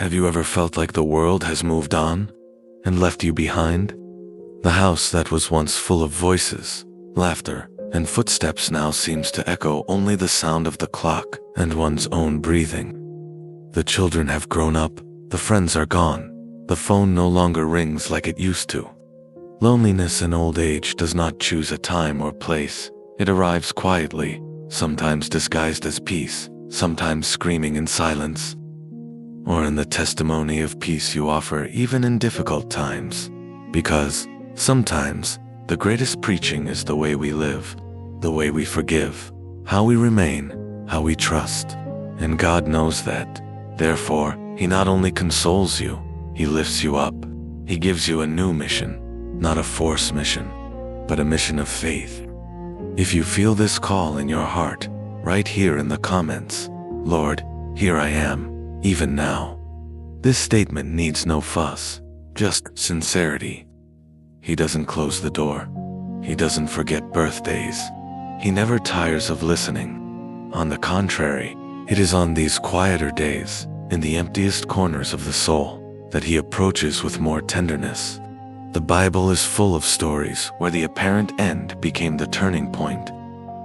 Have you ever felt like the world has moved on and left you behind? The house that was once full of voices, laughter, and footsteps now seems to echo only the sound of the clock and one's own breathing. The children have grown up, the friends are gone, the phone no longer rings like it used to. Loneliness in old age does not choose a time or place. It arrives quietly, sometimes disguised as peace, sometimes screaming in silence, or in the testimony of peace you offer even in difficult times. Because sometimes the greatest preaching is the way we live, the way we forgive, how we remain, how we trust. And God knows that. Therefore, He not only consoles you, He lifts you up. He gives you a new mission, not a forced mission, but a mission of faith. If you feel this call in your heart, write here in the comments, "Lord, here I am, even now." This statement needs no fuss, just sincerity. He doesn't close the door. He doesn't forget birthdays. He never tires of listening. On the contrary, it is on these quieter days, in the emptiest corners of the soul, that He approaches with more tenderness. The Bible is full of stories where the apparent end became the turning point,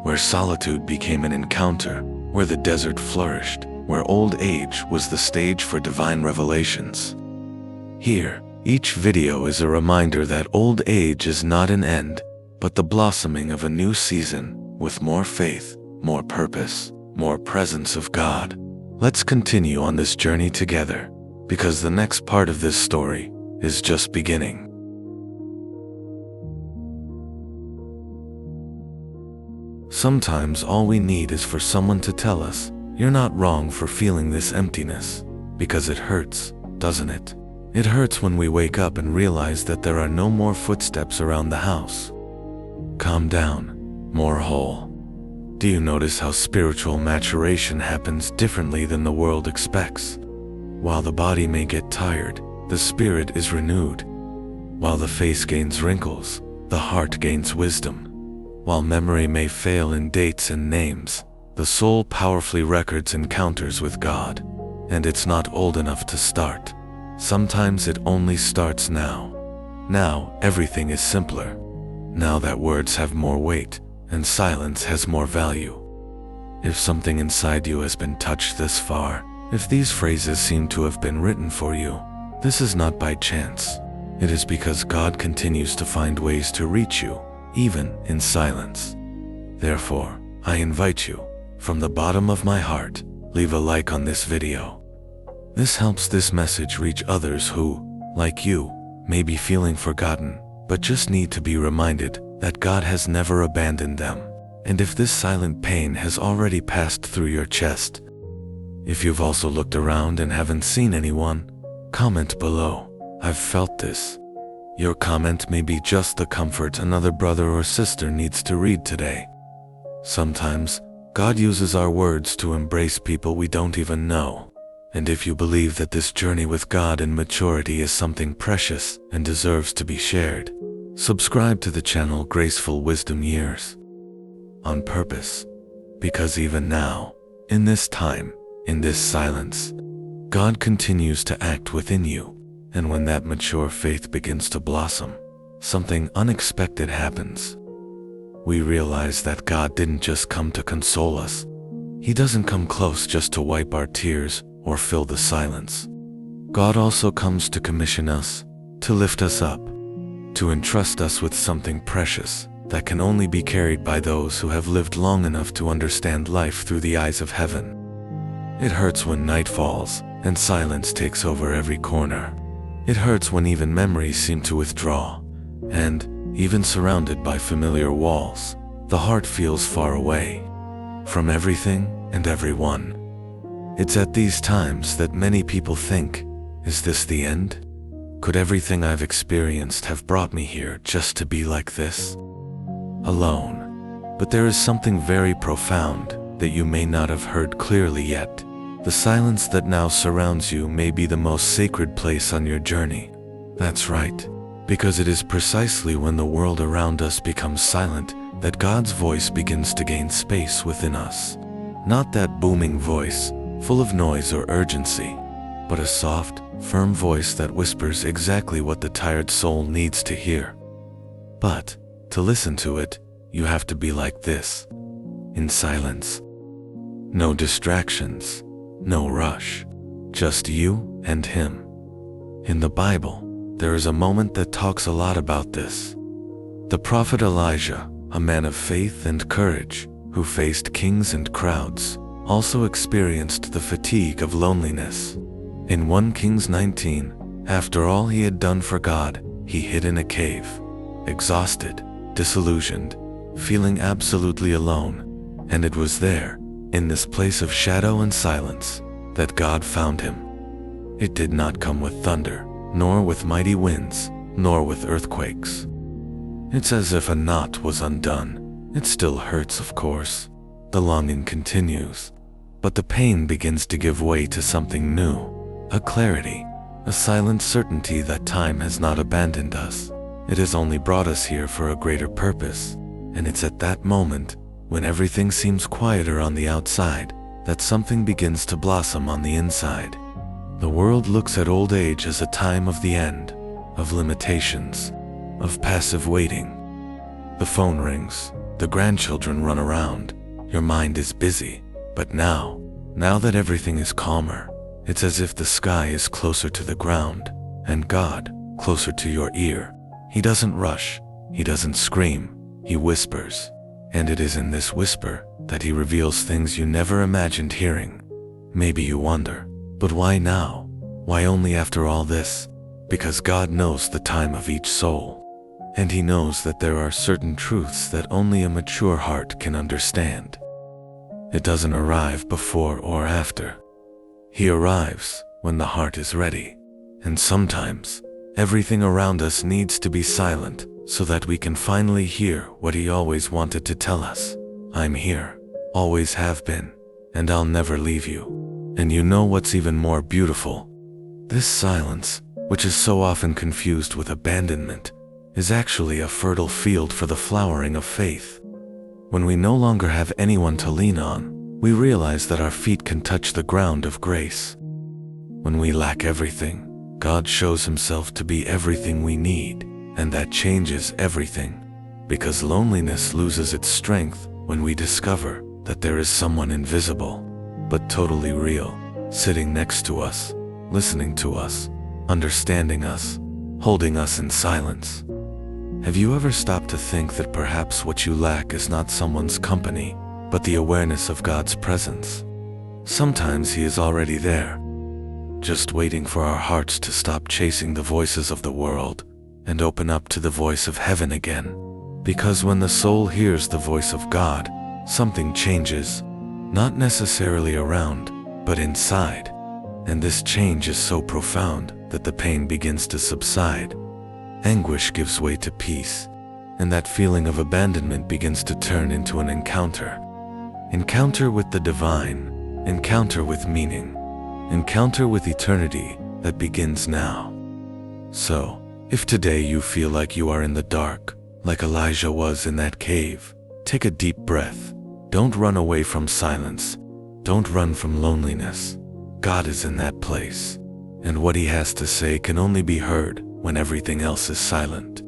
where solitude became an encounter, where the desert flourished, where old age was the stage for divine revelations. Here, each video is a reminder that old age is not an end, but the blossoming of a new season, with more faith, more purpose, more presence of God. Let's continue on this journey together, because the next part of this story is just beginning. Sometimes all we need is for someone to tell us, "You're not wrong for feeling this emptiness," because it hurts, doesn't it? It hurts when we wake up and realize that there are no more footsteps around the house. Calm down, more whole. Do you notice how spiritual maturation happens differently than the world expects? While the body may get tired, the spirit is renewed. While the face gains wrinkles, the heart gains wisdom. While memory may fail in dates and names, the soul powerfully records encounters with God. And it's not old enough to start. Sometimes it only starts now. Now everything is simpler. Now that words have more weight, and silence has more value. If something inside you has been touched this far, if these phrases seem to have been written for you, this is not by chance. It is because God continues to find ways to reach you, even in silence. Therefore, I invite you, from the bottom of my heart, leave a like on this video. This helps this message reach others who, like you, may be feeling forgotten, but just need to be reminded that God has never abandoned them. And if this silent pain has already passed through your chest, if you've also looked around and haven't seen anyone, comment below, "I've felt this." Your comment may be just the comfort another brother or sister needs to read today. Sometimes, God uses our words to embrace people we don't even know. And if you believe that this journey with God in maturity is something precious and deserves to be shared, subscribe to the channel Graceful Wisdom Years. On purpose. Because even now, in this time, in this silence, God continues to act within you. And when that mature faith begins to blossom, something unexpected happens. We realize that God didn't just come to console us. He doesn't come close just to wipe our tears or fill the silence. God also comes to commission us, to lift us up, to entrust us with something precious that can only be carried by those who have lived long enough to understand life through the eyes of heaven. It hurts when night falls and silence takes over every corner. It hurts when even memories seem to withdraw, and, even surrounded by familiar walls, the heart feels far away from everything and everyone. It's at these times that many people think, is this the end? Could everything I've experienced have brought me here just to be like this? Alone. But there is something very profound that you may not have heard clearly yet. The silence that now surrounds you may be the most sacred place on your journey. That's right, because it is precisely when the world around us becomes silent that God's voice begins to gain space within us. Not that booming voice, full of noise or urgency, but a soft, firm voice that whispers exactly what the tired soul needs to hear. But, to listen to it, you have to be like this, in silence. No distractions, no rush, just you and him. In the Bible, there is a moment that talks a lot about this. The prophet Elijah, a man of faith and courage, who faced kings and crowds, also experienced the fatigue of loneliness. In 1 Kings 19, after all he had done for God, he hid in a cave, exhausted, disillusioned, feeling absolutely alone, and it was there, in this place of shadow and silence, that God found him. It did not come with thunder, nor with mighty winds, nor with earthquakes. It's as if a knot was undone. It still hurts, of course. The longing continues, but the pain begins to give way to something new, a clarity, a silent certainty that time has not abandoned us. It has only brought us here for a greater purpose, and it's at that moment, when everything seems quieter on the outside, that something begins to blossom on the inside. The world looks at old age as a time of the end, of limitations, of passive waiting. The phone rings, the grandchildren run around, your mind is busy, but now that everything is calmer, it's as if the sky is closer to the ground, and God closer to your ear. He doesn't rush, he doesn't scream, he whispers, and it is in this whisper that he reveals things you never imagined hearing. Maybe you wonder, but why now? Why only after all this? Because God knows the time of each soul, and he knows that there are certain truths that only a mature heart can understand. It doesn't arrive before or after. He arrives when the heart is ready, and sometimes everything around us needs to be silent so that we can finally hear what he always wanted to tell us. I'm here, always have been, and I'll never leave you. And you know what's even more beautiful? This silence, which is so often confused with abandonment, is actually a fertile field for the flowering of faith. When we no longer have anyone to lean on, we realize that our feet can touch the ground of grace. When we lack everything, God shows himself to be everything we need, and that changes everything, because loneliness loses its strength when we discover that there is someone invisible, but totally real, sitting next to us, listening to us, understanding us, holding us in silence. Have you ever stopped to think that perhaps what you lack is not someone's company, but the awareness of God's presence? Sometimes he is already there, just waiting for our hearts to stop chasing the voices of the world and open up to the voice of heaven again. Because when the soul hears the voice of God, something changes, not necessarily around, but inside. And this change is so profound that the pain begins to subside. Anguish gives way to peace, and that feeling of abandonment begins to turn into an encounter. Encounter with the divine, encounter with meaning, encounter with eternity that begins now. So, if today you feel like you are in the dark, like Elijah was in that cave, take a deep breath. Don't run away from silence. Don't run from loneliness. God is in that place, and what he has to say can only be heard when everything else is silent.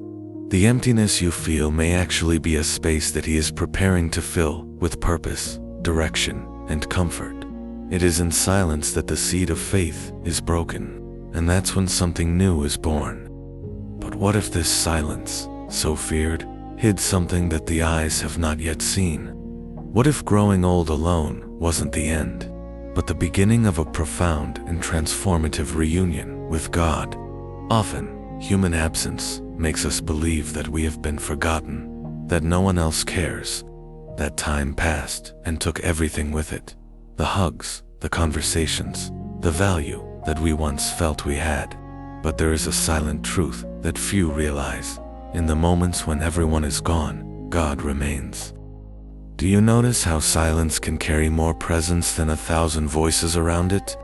The emptiness you feel may actually be a space that he is preparing to fill with purpose, direction, and comfort. It is in silence that the seed of faith is broken, and that's when something new is born. But what if this silence, so feared, hid something that the eyes have not yet seen? What if growing old alone wasn't the end, but the beginning of a profound and transformative reunion with God? Often, human absence makes us believe that we have been forgotten, that no one else cares, that time passed and took everything with it. The hugs, the conversations, the value that we once felt we had. But there is a silent truth that few realize. In the moments when everyone is gone, God remains. Do you notice how silence can carry more presence than 1,000 voices around it?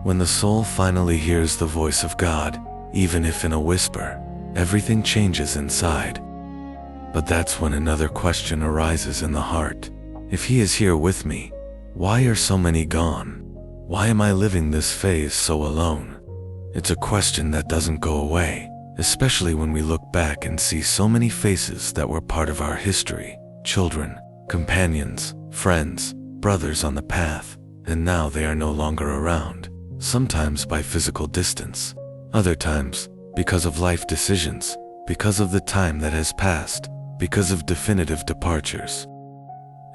When the soul finally hears the voice of God, even if in a whisper, everything changes inside. But that's when another question arises in the heart. If he is here with me, why are so many gone? Why am I living this phase so alone? It's a question that doesn't go away, especially when we look back and see so many faces that were part of our history, children, companions, friends, brothers on the path, and now they are no longer around, sometimes by physical distance, other times because of life decisions, because of the time that has passed, because of definitive departures.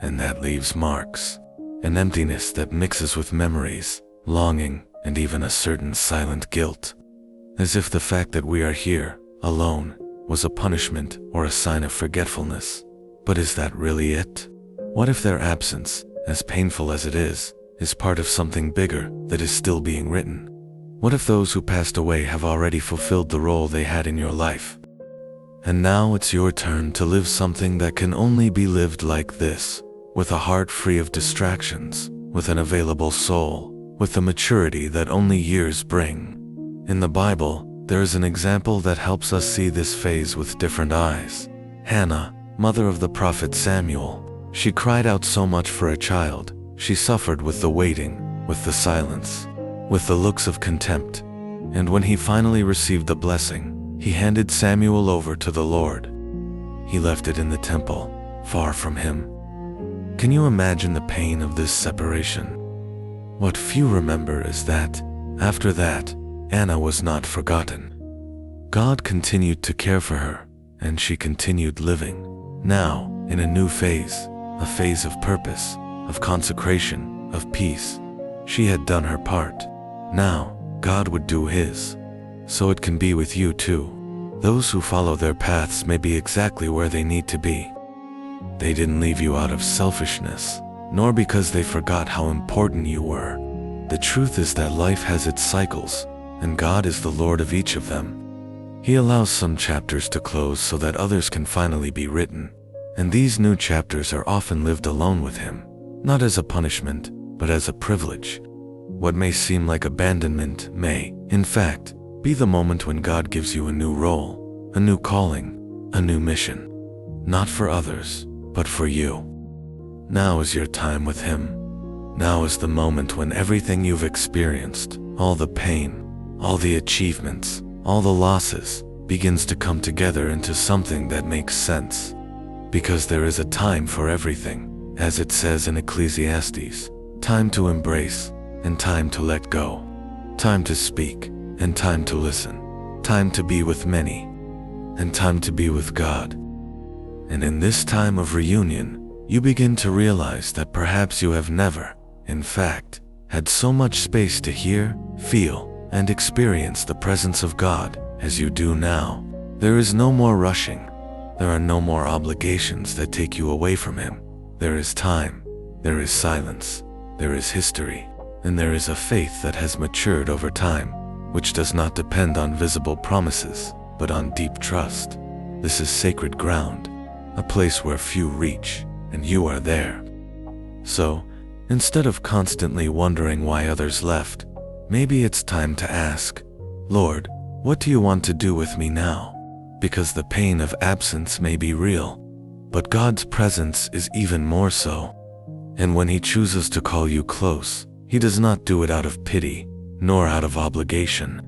And that leaves marks, an emptiness that mixes with memories, longing, and even a certain silent guilt. As if the fact that we are here, alone, was a punishment or a sign of forgetfulness. But is that really it? What if their absence, as painful as it is part of something bigger that is still being written? What if those who passed away have already fulfilled the role they had in your life? And now it's your turn to live something that can only be lived like this, with a heart free of distractions, with an available soul, with the maturity that only years bring. In the Bible, there is an example that helps us see this phase with different eyes. Hannah, mother of the prophet Samuel, she cried out so much for a child. She suffered with the waiting, with the silence, with the looks of contempt. And when he finally received the blessing, he handed Samuel over to the Lord. He left it in the temple, far from him. Can you imagine the pain of this separation? What few remember is that, after that, Anna was not forgotten. God continued to care for her, and she continued living, now, in a new phase, a phase of purpose, of consecration, of peace. She had done her part. Now, God would do his. So it can be with you too. Those who follow their paths may be exactly where they need to be. They didn't leave you out of selfishness, nor because they forgot how important you were. The truth is that life has its cycles, and God is the Lord of each of them. He allows some chapters to close so that others can finally be written, and these new chapters are often lived alone with him, not as a punishment, but as a privilege. What may seem like abandonment may, in fact, be the moment when God gives you a new role, a new calling, a new mission. Not for others, but for you. Now is your time with him. Now is the moment when everything you've experienced, all the pain, all the achievements, all the losses, begins to come together into something that makes sense. Because there is a time for everything, as it says in Ecclesiastes, time to embrace, and time to let go, time to speak, and time to listen, time to be with many, and time to be with God. And in this time of reunion, you begin to realize that perhaps you have never, in fact, had so much space to hear, feel, and experience the presence of God as you do now. There is no more rushing. There are no more obligations that take you away from him. There is time, there is silence, there is history, and there is a faith that has matured over time, which does not depend on visible promises, but on deep trust. This is sacred ground, a place where few reach, and you are there. So, instead of constantly wondering why others left, maybe it's time to ask, Lord, what do you want to do with me now? Because the pain of absence may be real, but God's presence is even more so. And when he chooses to call you close, he does not do it out of pity, nor out of obligation.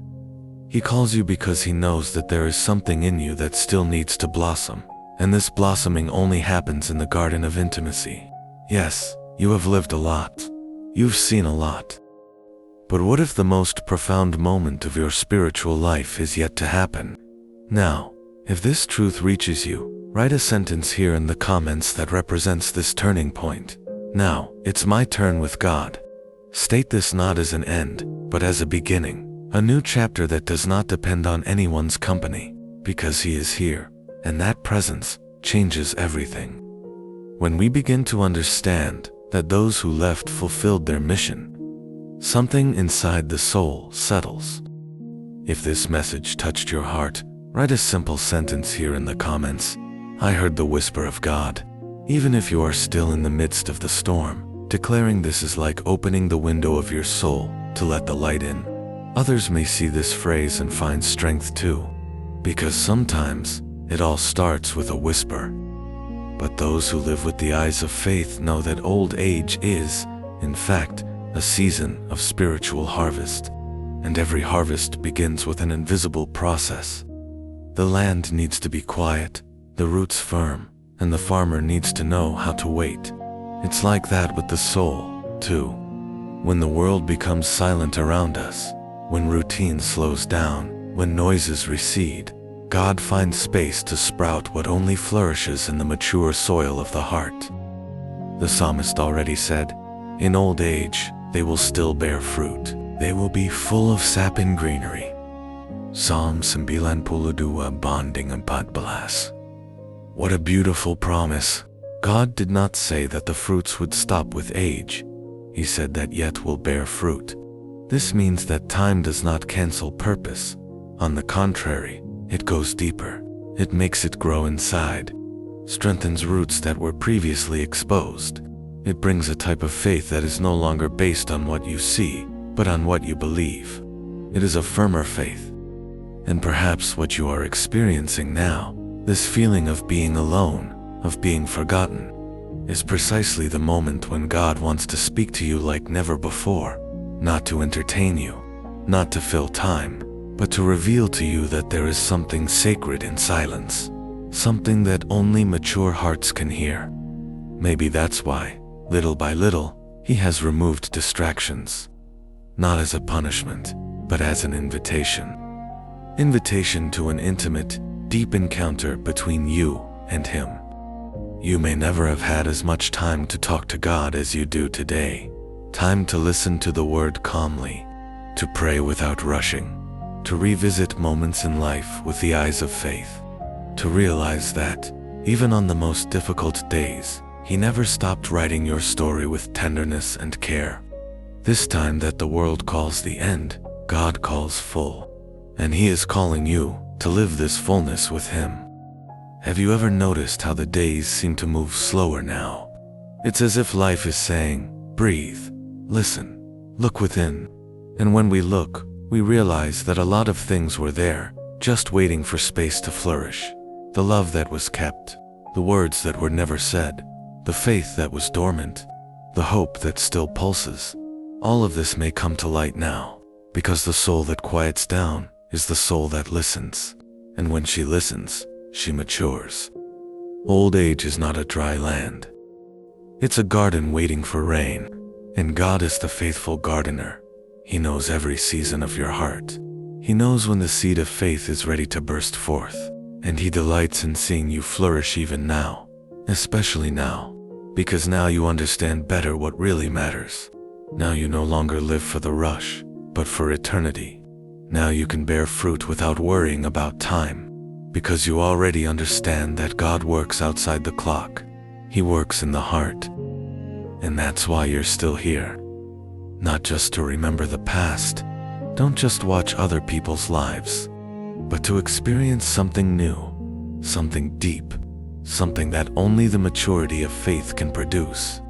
He calls you because he knows that there is something in you that still needs to blossom, and this blossoming only happens in the garden of intimacy. Yes, you have lived a lot. You've seen a lot. But what if the most profound moment of your spiritual life is yet to happen? Now, if this truth reaches you, write a sentence here in the comments that represents this turning point. Now, it's my turn with God. State this not as an end, but as a beginning, a new chapter that does not depend on anyone's company, because he is here, and that presence changes everything. When we begin to understand that those who left fulfilled their mission, something inside the soul settles. If this message touched your heart, write a simple sentence here in the comments. I heard the whisper of God. Even if you are still in the midst of the storm, declaring this is like opening the window of your soul to let the light in. Others may see this phrase and find strength too, because sometimes it all starts with a whisper. But those who live with the eyes of faith know that old age is, in fact, a season of spiritual harvest. And every harvest begins with an invisible process. The land needs to be quiet, the roots firm, and the farmer needs to know how to wait. It's like that with the soul, too. When the world becomes silent around us, when routine slows down, when noises recede, God finds space to sprout what only flourishes in the mature soil of the heart. The psalmist already said, "In old age, they will still bear fruit. They will be full of sap and greenery." Psalm 92:14. What a beautiful promise. God did not say that the fruits would stop with age. He said that yet will bear fruit. This means that time does not cancel purpose. On the contrary, it goes deeper. It makes it grow inside, strengthens roots that were previously exposed. It brings a type of faith that is no longer based on what you see, but on what you believe. It is a firmer faith. And perhaps what you are experiencing now, this feeling of being alone, of being forgotten, is precisely the moment when God wants to speak to you like never before, not to entertain you, not to fill time, but to reveal to you that there is something sacred in silence, something that only mature hearts can hear. Maybe that's why, little by little, He has removed distractions, not as a punishment, but as an invitation. Invitation to an intimate, deep encounter between you and Him. You may never have had as much time to talk to God as you do today. Time to listen to the Word calmly, to pray without rushing, to revisit moments in life with the eyes of faith, to realize that, even on the most difficult days, He never stopped writing your story with tenderness and care. This time that the world calls the end, God calls full. And He is calling you to live this fullness with Him. Have you ever noticed how the days seem to move slower now? It's as if life is saying, breathe, listen, look within. And when we look, we realize that a lot of things were there, just waiting for space to flourish. The love that was kept, the words that were never said, the faith that was dormant, the hope that still pulses. All of this may come to light now, because the soul that quiets down is the soul that listens. And when she listens, she matures. Old age is not a dry land. It's a garden waiting for rain, and God is the faithful gardener. He knows every season of your heart. He knows when the seed of faith is ready to burst forth, and He delights in seeing you flourish even now, especially now, because now you understand better what really matters. Now you no longer live for the rush, but for eternity. Now you can bear fruit without worrying about time, because you already understand that God works outside the clock. He works in the heart. And that's why you're still here. Not just to remember the past. Don't just watch other people's lives, but to experience something new, something deep, something that only the maturity of faith can produce.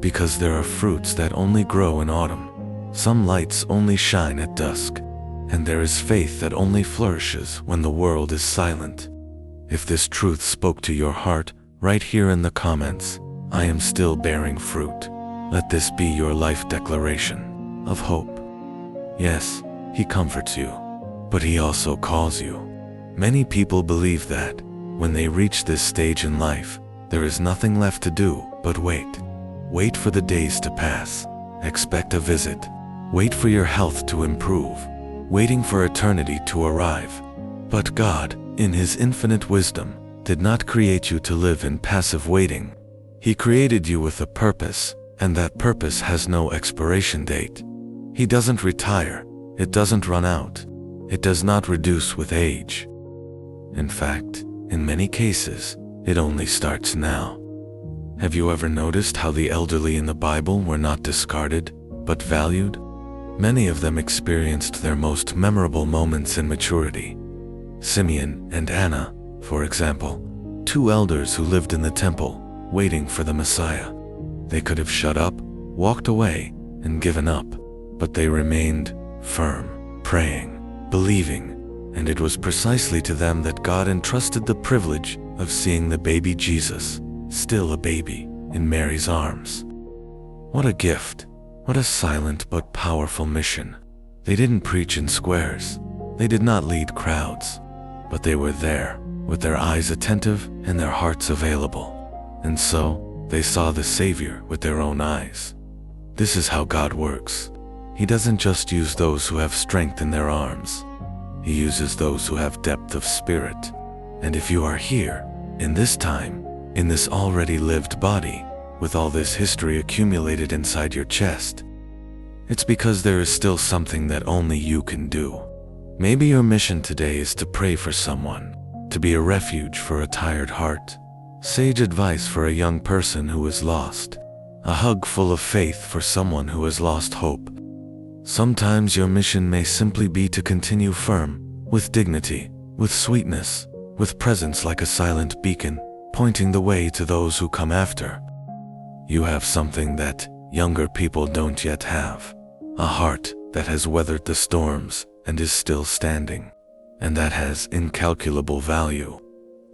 Because there are fruits that only grow in autumn. Some lights only shine at dusk. And there is faith that only flourishes when the world is silent. If this truth spoke to your heart, write here in the comments, "I am still bearing fruit." Let this be your life declaration of hope. Yes, He comforts you, but He also calls you. Many people believe that, when they reach this stage in life, there is nothing left to do but wait. Wait for the days to pass. Expect a visit. Wait for your health to improve. Waiting for eternity to arrive. But God, in His infinite wisdom, did not create you to live in passive waiting. He created you with a purpose, and that purpose has no expiration date. He doesn't retire, it doesn't run out, it does not reduce with age. In fact, in many cases, it only starts now. Have you ever noticed how the elderly in the Bible were not discarded, but valued? Many of them experienced their most memorable moments in maturity. Simeon and Anna, for example, two elders who lived in the temple, waiting for the Messiah. They could have shut up, walked away, and given up, but they remained firm, praying, believing, and it was precisely to them that God entrusted the privilege of seeing the baby Jesus, still a baby, in Mary's arms. What a gift! What a silent but powerful mission. They didn't preach in squares. They did not lead crowds. But they were there, with their eyes attentive and their hearts available. And so, they saw the Savior with their own eyes. This is how God works. He doesn't just use those who have strength in their arms. He uses those who have depth of spirit. And if you are here, in this time, in this already lived body, with all this history accumulated inside your chest, it's because there is still something that only you can do. Maybe your mission today is to pray for someone, to be a refuge for a tired heart, sage advice for a young person who is lost, a hug full of faith for someone who has lost hope. Sometimes your mission may simply be to continue firm, with dignity, with sweetness, with presence like a silent beacon, pointing the way to those who come after. You have something that younger people don't yet have, a heart that has weathered the storms and is still standing, and that has incalculable value.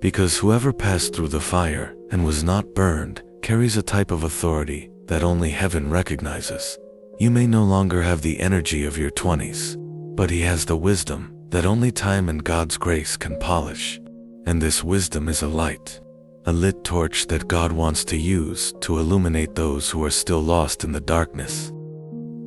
Because whoever passed through the fire and was not burned carries a type of authority that only heaven recognizes. You may no longer have the energy of your 20s, but he has the wisdom that only time and God's grace can polish. And this wisdom is a light, a lit torch that God wants to use to illuminate those who are still lost in the darkness.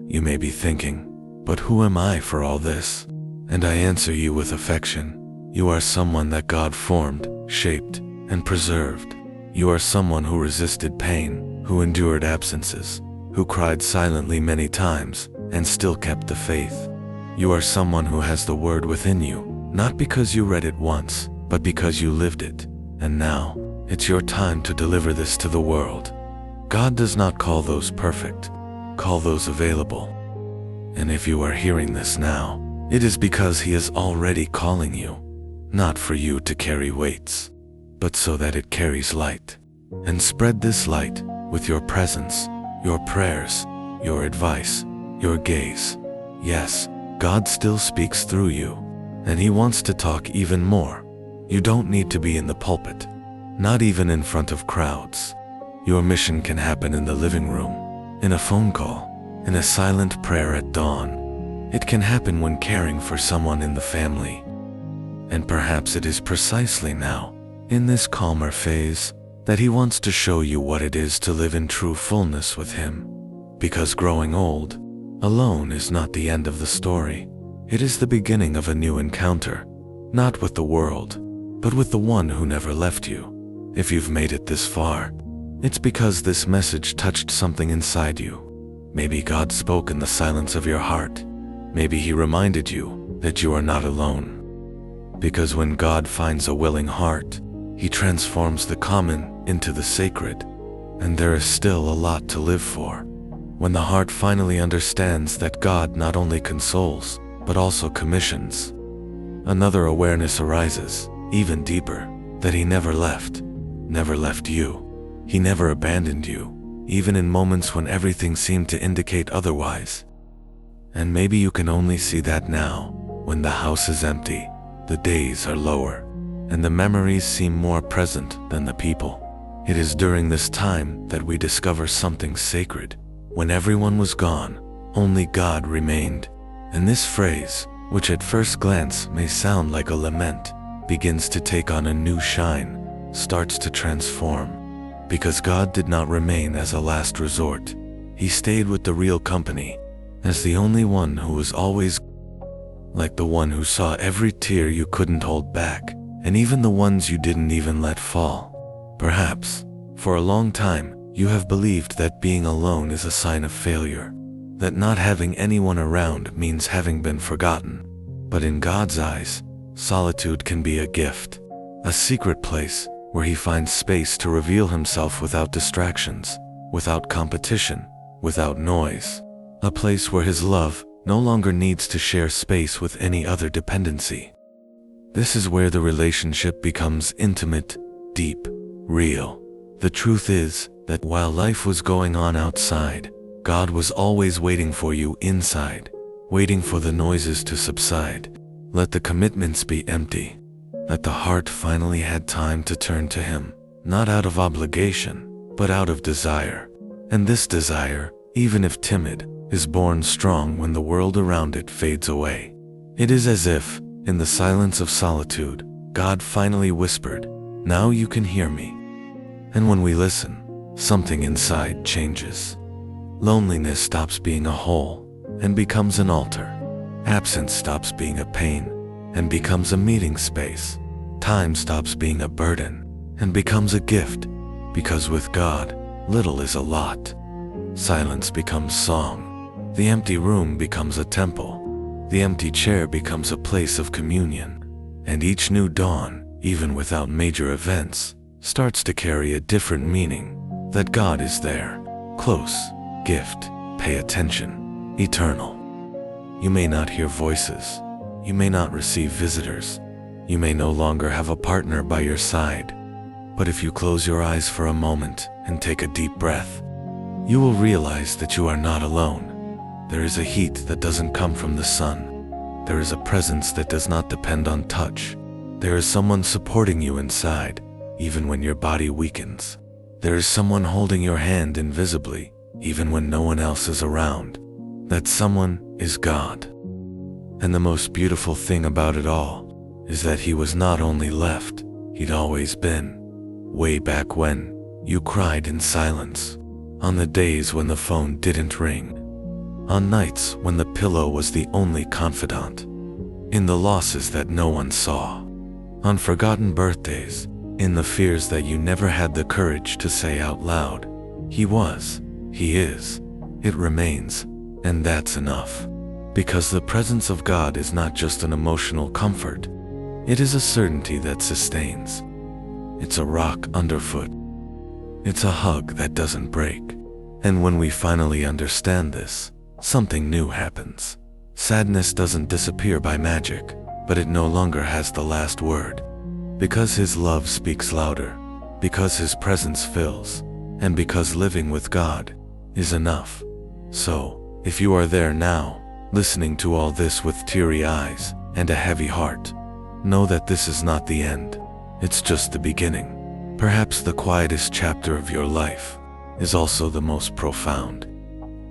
You may be thinking, but who am I for all this? And I answer you with affection. You are someone that God formed, shaped, and preserved. You are someone who resisted pain, who endured absences, who cried silently many times, and still kept the faith. You are someone who has the word within you, not because you read it once, but because you lived it. And now, it's your time to deliver this to the world. God does not call those perfect, call those available. And if you are hearing this now, it is because He is already calling you, not for you to carry weights, but so that it carries light. And spread this light with your presence, your prayers, your advice, your gaze. Yes, God still speaks through you, and He wants to talk even more. You don't need to be in the pulpit, not even in front of crowds. Your mission can happen in the living room, in a phone call, in a silent prayer at dawn. It can happen when caring for someone in the family. And perhaps it is precisely now, in this calmer phase, that He wants to show you what it is to live in true fullness with Him. Because growing old, alone is not the end of the story. It is the beginning of a new encounter, not with the world, but with the one who never left you. If you've made it this far, it's because this message touched something inside you. Maybe God spoke in the silence of your heart. Maybe He reminded you that you are not alone. Because when God finds a willing heart, He transforms the common into the sacred, and there is still a lot to live for. When the heart finally understands that God not only consoles, but also commissions, another awareness arises, even deeper, that He never left you. He never abandoned you, even in moments when everything seemed to indicate otherwise. And maybe you can only see that now, when the house is empty, the days are lower, and the memories seem more present than the people. It is during this time that we discover something sacred. When everyone was gone, only God remained. And this phrase, which at first glance may sound like a lament, begins to take on a new shine, starts to transform. Because God did not remain as a last resort. He stayed with the real company, as the only one who was always, like the one who saw every tear you couldn't hold back, and even the ones you didn't even let fall. Perhaps, for a long time, you have believed that being alone is a sign of failure, that not having anyone around means having been forgotten. But in God's eyes, solitude can be a gift, a secret place where He finds space to reveal Himself without distractions, without competition, without noise. A place where His love no longer needs to share space with any other dependency. This is where the relationship becomes intimate, deep, real. The truth is that while life was going on outside, God was always waiting for you inside, waiting for the noises to subside. Let the commitments be empty. That the heart finally had time to turn to Him, not out of obligation, but out of desire. And this desire, even if timid, is born strong when the world around it fades away. It is as if, in the silence of solitude, God finally whispered, "Now you can hear me." And when we listen, something inside changes. Loneliness stops being a hole and becomes an altar. Absence stops being a pain and becomes a meeting space. Time stops being a burden and becomes a gift, because with God, little is a lot. Silence becomes song. The empty room becomes a temple. The empty chair becomes a place of communion. And each new dawn, even without major events, starts to carry a different meaning, that God is there, close, gift, pay attention, eternal. You may not hear voices. You may not receive visitors. You may no longer have a partner by your side. But if you close your eyes for a moment and take a deep breath, you will realize that you are not alone. There is a heat that doesn't come from the sun. There is a presence that does not depend on touch. There is someone supporting you inside, even when your body weakens. There is someone holding your hand invisibly, even when no one else is around. That someone is God. And the most beautiful thing about it all is that He was not only left, He'd always been. Way back when, you cried in silence. On the days when the phone didn't ring. On nights when the pillow was the only confidant. In the losses that no one saw. On forgotten birthdays. In the fears that you never had the courage to say out loud. He was. He is. It remains. And that's enough. Because the presence of God is not just an emotional comfort. It is a certainty that sustains. It's a rock underfoot. It's a hug that doesn't break. And when we finally understand this, something new happens. Sadness doesn't disappear by magic, but it no longer has the last word. Because His love speaks louder, because His presence fills, and because living with God is enough. So, if you are there now, listening to all this with teary eyes and a heavy heart, know that this is not the end. It's just the beginning. Perhaps the quietest chapter of your life is also the most profound.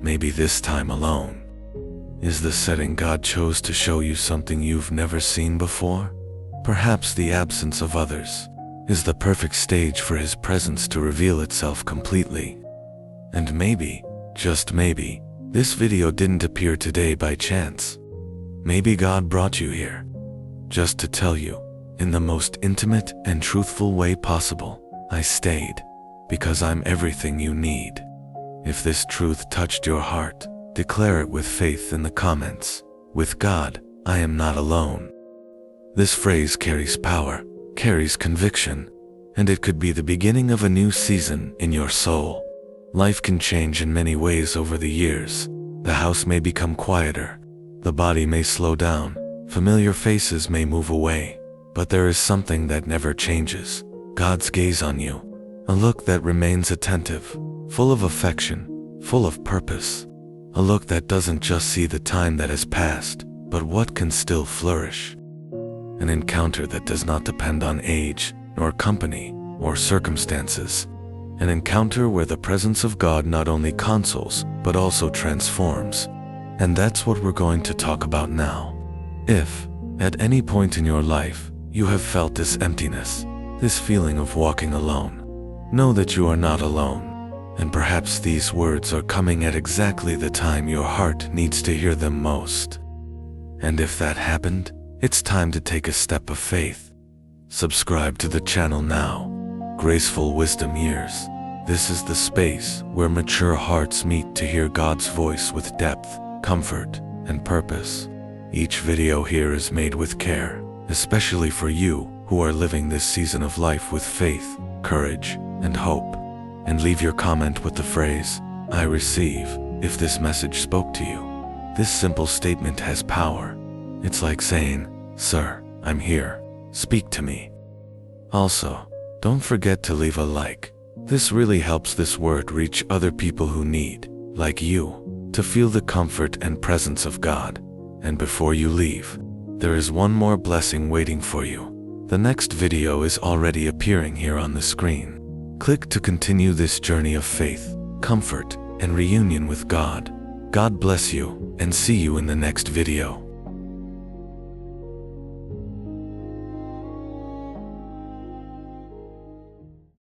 Maybe this time alone is the setting God chose to show you something you've never seen before. Perhaps the absence of others is the perfect stage for His presence to reveal itself completely. And maybe, just maybe, this video didn't appear today by chance. Maybe God brought you here just to tell you, in the most intimate and truthful way possible, I stayed because I'm everything you need. If this truth touched your heart, declare it with faith in the comments. With God, I am not alone. This phrase carries power, carries conviction, and it could be the beginning of a new season in your soul. Life can change in many ways over the years. The house may become quieter, the body may slow down, familiar faces may move away, but there is something that never changes: God's gaze on you. A look that remains attentive, full of affection, full of purpose. A look that doesn't just see the time that has passed, but what can still flourish. An encounter that does not depend on age, nor company, or circumstances. An encounter where the presence of God not only consoles, but also transforms. And that's what we're going to talk about now. If, at any point in your life, you have felt this emptiness, this feeling of walking alone, know that you are not alone. And perhaps these words are coming at exactly the time your heart needs to hear them most. And if that happened, it's time to take a step of faith. Subscribe to the channel now. Graceful Wisdom Years. This is the space where mature hearts meet to hear God's voice with depth, comfort, and purpose. Each video here is made with care, especially for you who are living this season of life with faith, courage, and hope. And leave your comment with the phrase, "I receive," if this message spoke to you. This simple statement has power. It's like saying, "Sir, I'm here. Speak to me." Also, don't forget to leave a like. This really helps this word reach other people who need, like you, to feel the comfort and presence of God. And before you leave, there is one more blessing waiting for you. The next video is already appearing here on the screen. Click to continue this journey of faith, comfort, and reunion with God. God bless you, and see you in the next video.